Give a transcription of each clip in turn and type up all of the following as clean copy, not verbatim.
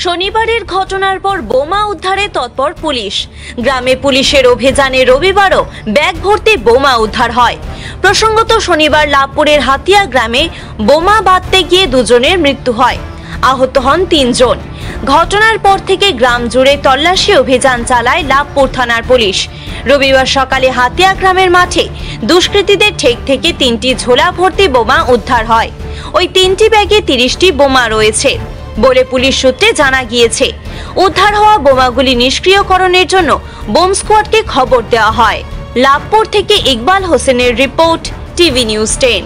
শনিবারের ঘটনার পর বোমা উদ্ধারে তৎপর পুলিশ। গ্রামে পুলিশের অভিযানে রবিবারও ব্যাগ ভর্তি বোমা উদ্ধার হয়। প্রসঙ্গত শনিবার লাভপুরের হাতিয়া গ্রামে বোমা বাঁধতে গিয়ে দুজনের মৃত্যু হয়, আহত হন 3 জন। ঘটনার পর থেকে গ্রাম জুড়ে তল্লাশি অভিযান চালায় লাভপুর থানার পুলিশ। রবিবার সকালে হাতিয়া গ্রামের মাঠে দুষ্কৃতীদের ঠেক থেকে 3টি ঝোলা ভর্তি বোমা উদ্ধার হয়। ওই 3টি ব্যাগে 30টি বোমা রয়েছে বলে পুলিশ সূত্রে জানা গিয়েছে। উদ্ধার হওয়া বোমাগুলি নিষ্ক্রিয়করণের জন্য বোম স্কোয়াডকে খবর দেওয়া হয়। লাভপুর থেকে ইকবাল হোসেনের রিপোর্ট, টিভি নিউজ 10।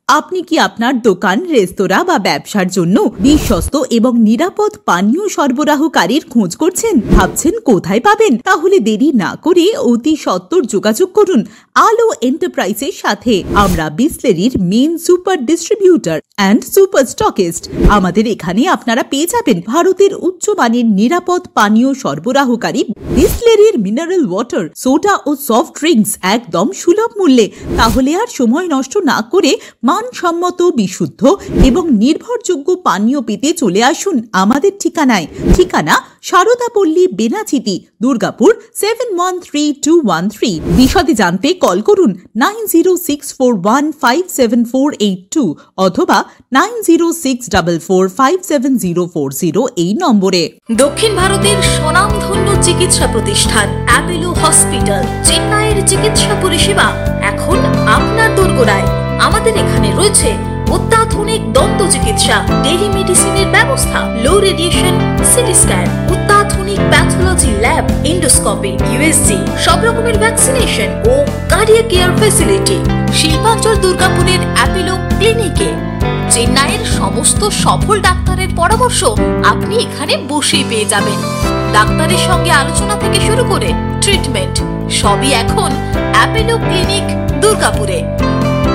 আপনি কি আপনার দোকান, রেস্তোরাঁ বা ব্যবসার জন্য বিশ্বস্ত এবং নিরাপদ পানীয় সরবরাহকারীর খোঁজ করছেন? ভাবছেন কোথায় পাবেন? তাহলে দেরি না করে অতি সত্বর যোগাযোগ করুন আলো এন্টারপ্রাইজের সাথে। আমরা বিসলেরির main super distributor and super stockist. আমাদের এখানে আপনারা পেয়ে যাবেন ভারতের উচ্চমানের নিরাপদ পানীয় সরবরাহকারী বিসলেরির মিনারেল ওয়াটার, সোডা ও সফট ড্রিঙ্কস একদম সুলভ মূল্যে। তাহলে আর সময় নষ্ট না করে মানসম্মত, বিশুদ্ধ এবং নির্ভরযোগ্য পানীয় পেতে চলে আসুন আমাদের ঠিকানায়। ঠিকানা সারদাপল্লী, বেনাচিতি, দুর্গাপুর 713213। বিশদে জানতে কল করুন 9064157482 অথবা 9064457040 এই নম্বরে। দক্ষিণ ভারতের স্বনামধন্য চিকিৎসা প্রতিষ্ঠান অ্যাপোলো হসপিটাল, চেন্নাইয়ের চিকিৎসা পরিষেবা এখন আপনার দোরগোড়ায়। আমাদের এখানে রয়েছে অত্যাধুনিক দন্ত চিকিৎসা, টেলিমেডিসিনের ব্যবস্থা, লো রেডিয়েশন সিটি স্ক্যান, অত্যাধুনিক প্যাথোলজি ল্যাব, এন্ডোস্কোপি, ইউএসজি, সব রকমের ভ্যাকসিনেশন ও কার্ডিয়াক কেয়ার ফ্যাসিলিটি। শিল্পাঞ্চল দুর্গাপুরের অ্যাপোলো ক্লিনিকে চেন্নাইয়ের সমস্ত সফল ডাক্তারের পরামর্শ আপনি এখানে বসে পেয়ে যাবেন। ডাক্তারের সঙ্গে আলোচনা থেকে শুরু করে ট্রিটমেন্ট সবই এখন অ্যাপোলো ক্লিনিক দুর্গাপুরে।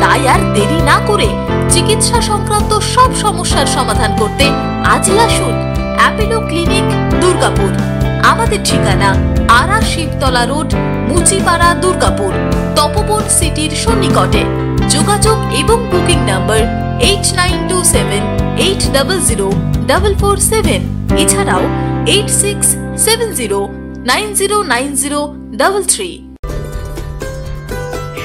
তাই আর দেরি না করে চিকিৎসা সংক্রান্ত সব সমস্যার সমাধান করতে আজই আসুন অ্যাপোলো ক্লিনিক দুর্গাপুর। আমাদের ঠিকানা আরা শিবতলা রোড, মুচিপাড়া, দুর্গাপুর, তপবন সিটির সন্নিকটে। যোগাযোগ এবং বুকিং নাম্বার 8927800447, এছাড়াও 8670909033।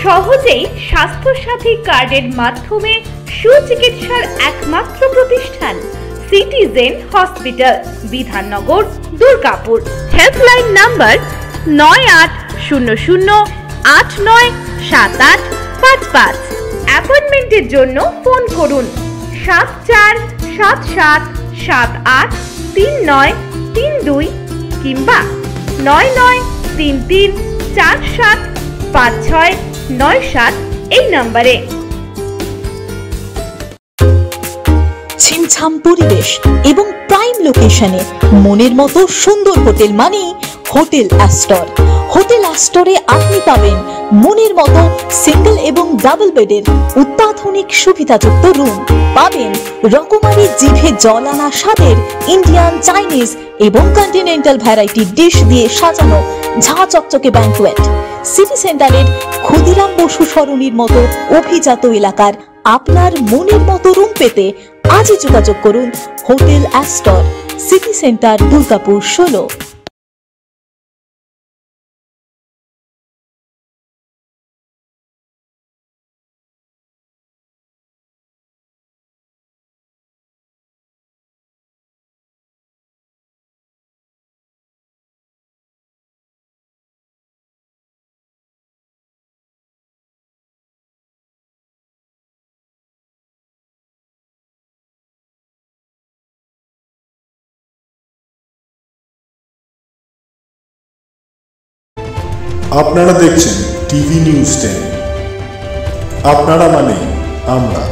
সহজেই স্বাস্থ্যসাথী কার্ডের মাধ্যমে সুচিকিৎসার একমাত্র প্রতিষ্ঠান citizen hospital, Bidhannagar, Durgapur. Helpline number 9800897855। অ্যাপয়েন্টমেন্টের জন্য ফোন করুন 7477783932 কিংবা 9933475697 এই নম্বরে। ছিমছাম পরিবেশ এবং প্রাইম লোকেশনে মনের মতো সুন্দর হোটেল মানে হোটেল অ্যাস্টর। হোটেল অ্যাস্টরে আপনি পাবেন মনের মতো সিঙ্গেল এবং ডাবল বেডের অত্যাধুনিক সুবিধাযুক্ত রুম, পাবেন রকমারি জিভে জল আনা স্বাদের ইন্ডিয়ান, চাইনিজ এবং কন্টিনেন্টাল ভ্যারাইটি ডিশ দিয়ে সাজানো ঝা চকচকে ব্যাংকুয়েট। সিটি সেন্টারের ক্ষুদিরাম বসু সরণির মতো অভিজাত এলাকার আপনার মনের মতো রুম পেতে আজই যোগাযোগ করুন hotel Astor, city centre, Durgapur 16। আপনারা দেখছেন টিভি নিউজ 10। আপনারা মানে আমরা।